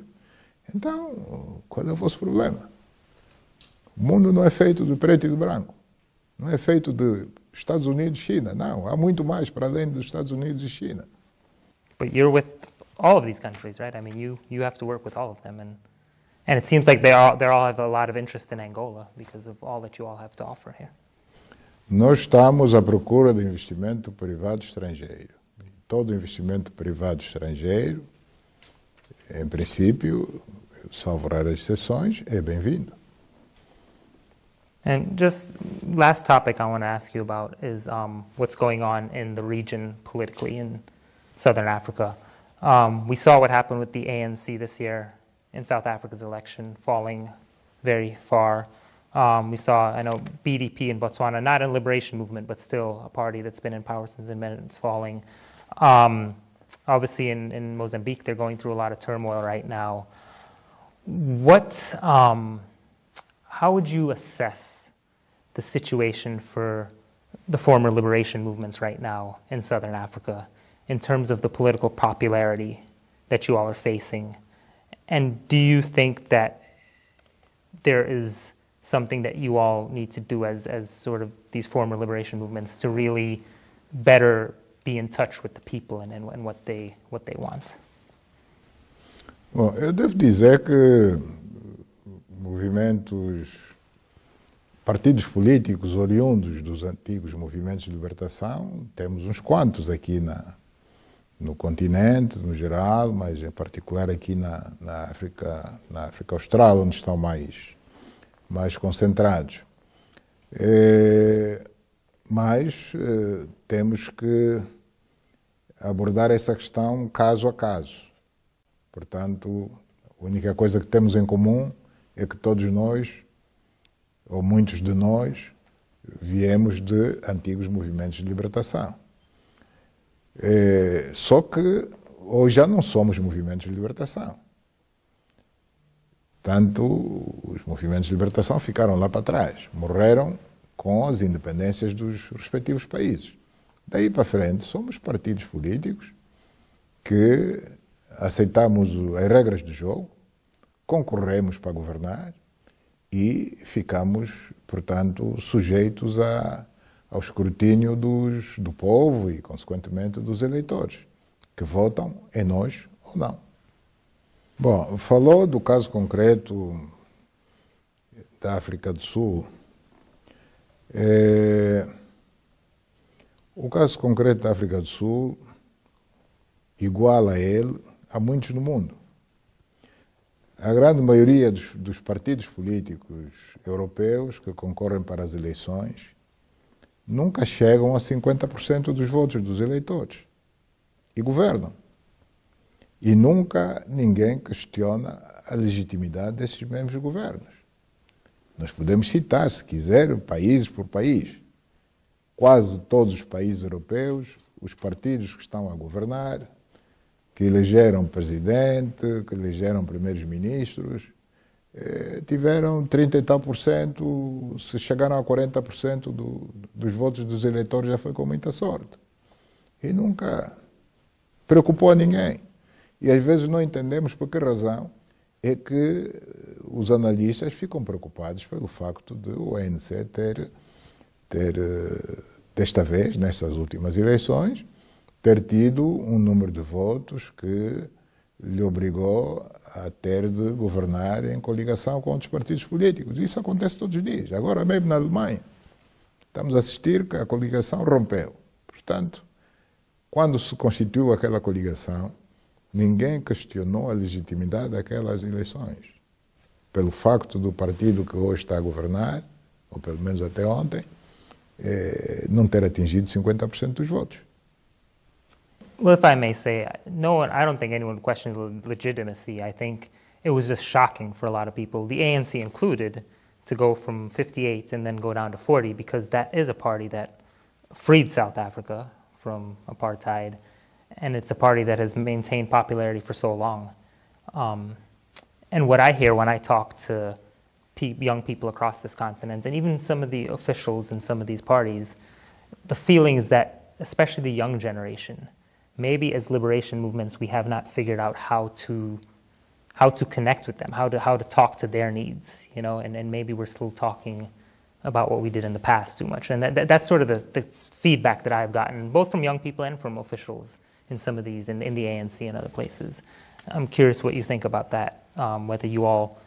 S2: Então, qual é o vosso problema? O mundo não é feito de preto e de branco. Não é feito de Estados Unidos e China. Não, há muito mais para além dos Estados Unidos e China.
S1: But you're with all of these countries, right? I mean, you have to work with all of them, and it seems like they all have a lot of interest in Angola because of all that you all have to offer here.
S2: Nós estamos à procura de investimento privado estrangeiro. Todo investimento privado estrangeiro, em princípio, salvo raras exceções, é bem-vindo.
S1: And just last topic I want to ask you about is what's going on in the region politically in Southern Africa. We saw what happened with the ANC this year in South Africa's election, falling very far. We saw, I know, BDP in Botswana, not a liberation movement, but still a party that's been in power since independence, falling. Obviously, in Mozambique, they're going through a lot of turmoil right now. How would you assess the situation for the former liberation movements right now in Southern Africa in terms of the political popularity that you all are facing? And do you think that there is something that you all need to do as sort of these former liberation movements to really better be in touch with the people and what they want?
S2: Bom, eu devo dizer que partidos políticos oriundos dos antigos movimentos de libertação, temos uns quantos aqui no continente, no geral, mas em particular aqui na África Austral, onde estão mais concentrados. Mas temos que abordar essa questão caso a caso. Portanto, a única coisa que temos em comum é que todos nós, ou muitos de nós, viemos de antigos movimentos de libertação. Só que hoje já não somos movimentos de libertação. Tanto os movimentos de libertação ficaram lá para trás, morreram com as independências dos respectivos países. Daí para frente, somos partidos políticos que aceitamos as regras do jogo, concorremos para governar e ficamos, portanto, sujeitos ao escrutínio do povo e, consequentemente, dos eleitores, que votam em nós ou não. Bom, falou do caso concreto da África do Sul. O caso concreto da África do Sul, igual a ele, há muitos no mundo. A grande maioria dos partidos políticos europeus que concorrem para as eleições nunca chegam a 50% dos votos dos eleitores e governam. E nunca ninguém questiona a legitimidade desses mesmos governos. Nós podemos citar, se quiser, país por país. Quase todos os países europeus, os partidos que estão a governar, que elegeram presidente, que elegeram primeiros ministros, tiveram 30 e tal por cento, se chegaram a 40% dos votos dos eleitores já foi com muita sorte. E nunca preocupou a ninguém. E às vezes não entendemos por que razão é que os analistas ficam preocupados pelo facto de o ANC ter desta vez, nestas últimas eleições, ter tido um número de votos que lhe obrigou a ter de governar em coligação com outros partidos políticos. Isso acontece todos os dias. Agora mesmo na Alemanha, estamos a assistir que a coligação rompeu. Portanto, quando se constituiu aquela coligação, ninguém questionou a legitimidade daquelas eleições. Pelo facto do partido que hoje está a governar, ou pelo menos até ontem, não ter atingido 50% dos votos.
S1: Well, if I may say, I don't think anyone questioned the legitimacy. I think it was just shocking for a lot of people, the ANC included, to go from 58 and then go down to 40, because that is a party that freed South Africa from apartheid, and it's a party that has maintained popularity for so long. And what I hear when I talk to young people across this continent, and even some of the officials in some of these parties, the feeling is that, especially the young generation, maybe as liberation movements, we have not figured out how to connect with them, how to talk to their needs, you know, and maybe we're still talking about what we did in the past too much. And that's sort of the feedback that I've gotten, both from young people and from officials in some of these, in the ANC and other places. I'm curious what you think about that, whether you all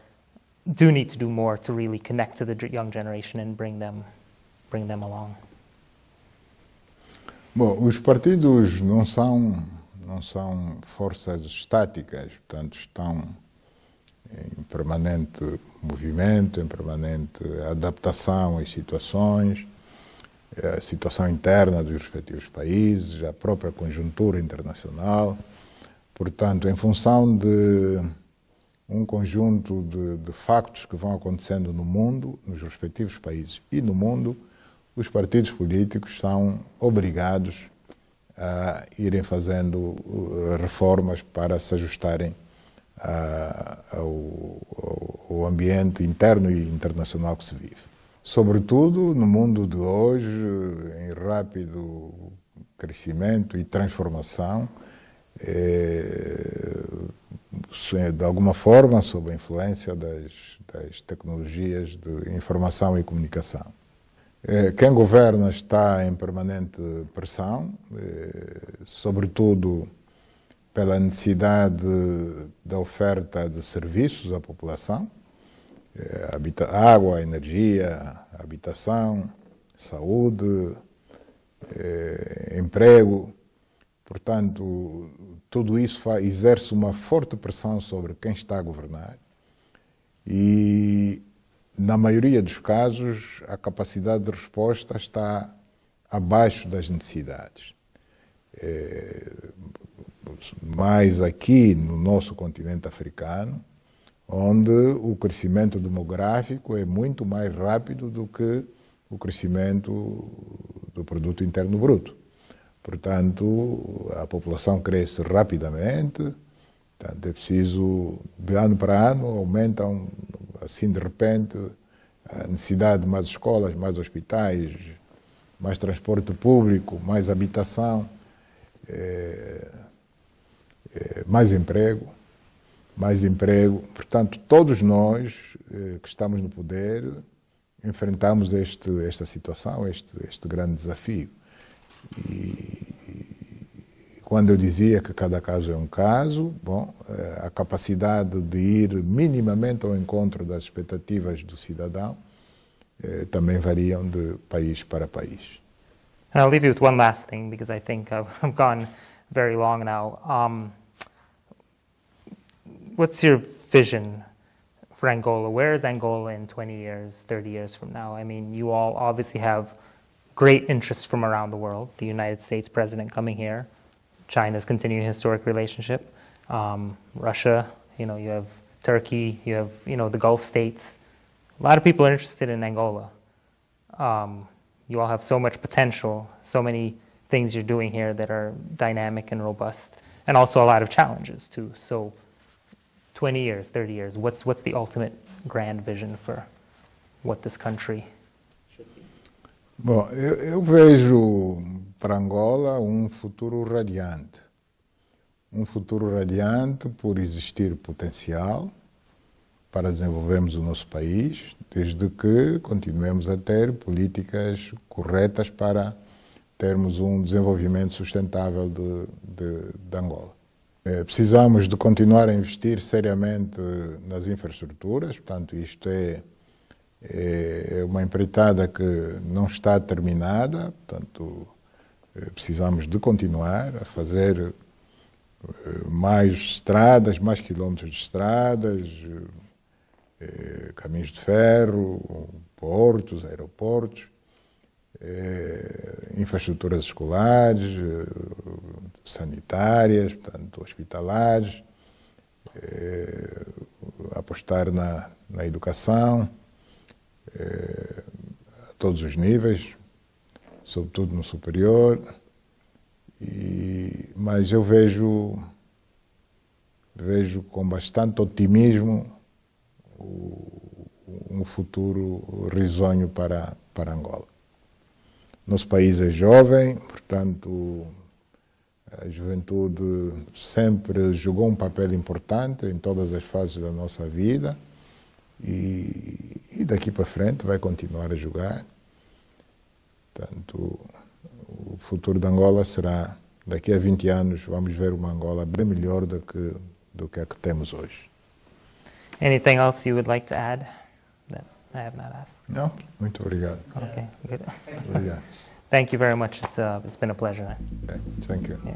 S1: do need to do more to really connect to the young generation and bring them along.
S2: Bom, os partidos não são forças estáticas, portanto estão em permanente movimento, em permanente adaptação às situações, a situação interna dos respectivos países, a própria conjuntura internacional. Portanto, em função de um conjunto de factos que vão acontecendo no mundo, nos respectivos países e no mundo, os partidos políticos são obrigados a irem fazendo reformas para se ajustarem ao ambiente interno e internacional que se vive. Sobretudo no mundo de hoje, em rápido crescimento e transformação, de alguma forma sob a influência das tecnologias de informação e comunicação. Quem governa está em permanente pressão, sobretudo pela necessidade da oferta de serviços à população, água, energia, habitação, saúde, emprego. Portanto, tudo isso exerce uma forte pressão sobre quem está a governar e, na maioria dos casos, a capacidade de resposta está abaixo das necessidades. Mas aqui no nosso continente africano, onde o crescimento demográfico é muito mais rápido do que o crescimento do produto interno bruto. Portanto, a população cresce rapidamente, portanto, é preciso, de ano para ano, aumentam, assim de repente, a necessidade de mais escolas, mais hospitais, mais transporte público, mais habitação, mais emprego. Portanto, todos nós que estamos no poder enfrentamos esta situação, este grande desafio. E quando eu dizia que cada caso é um caso, bom, a capacidade de ir minimamente ao encontro das expectativas do cidadão também variam de país para país.
S1: And I'll leave you with one last thing, because I think I've gone very long now. What's your vision for Angola? Where is Angola in 20 years, 30 years from now? I mean, you all obviously have great interest from around the world. The United States president coming here, China's continuing historic relationship, Russia, you have Turkey, you have, the Gulf states. A lot of people are interested in Angola. You all have so much potential, so many things you're doing here that are dynamic and robust, and also a lot of challenges too. So 20 years, 30 years, what's the ultimate grand vision for what this country should be?
S2: Bom, eu vejo para Angola um futuro radiante. Um futuro radiante por existir potencial para desenvolvermos o nosso país, desde que continuemos a ter políticas corretas para termos um desenvolvimento sustentável de Angola. Precisamos de continuar a investir seriamente nas infraestruturas, portanto, isto é uma empreitada que não está terminada, portanto, precisamos de continuar a fazer mais estradas, mais quilómetros de estradas, caminhos de ferro, portos, aeroportos, infraestruturas escolares, sanitárias, portanto, hospitalares, apostar na educação, a todos os níveis, sobretudo no superior, mas eu vejo com bastante otimismo um futuro risonho para Angola. Nosso país é jovem, portanto, a juventude sempre jogou um papel importante em todas as fases da nossa vida e daqui para frente vai continuar a jogar. Portanto, o futuro de Angola será, daqui a 20 anos, vamos ver uma Angola bem melhor do que a que temos hoje.
S1: Anything else you would like to add that I have not asked?
S2: Não? Muito obrigado.
S1: Okay, good.
S2: Obrigado.
S1: Thank you very much. It's been a pleasure.
S2: Okay, thank you.
S1: Yeah.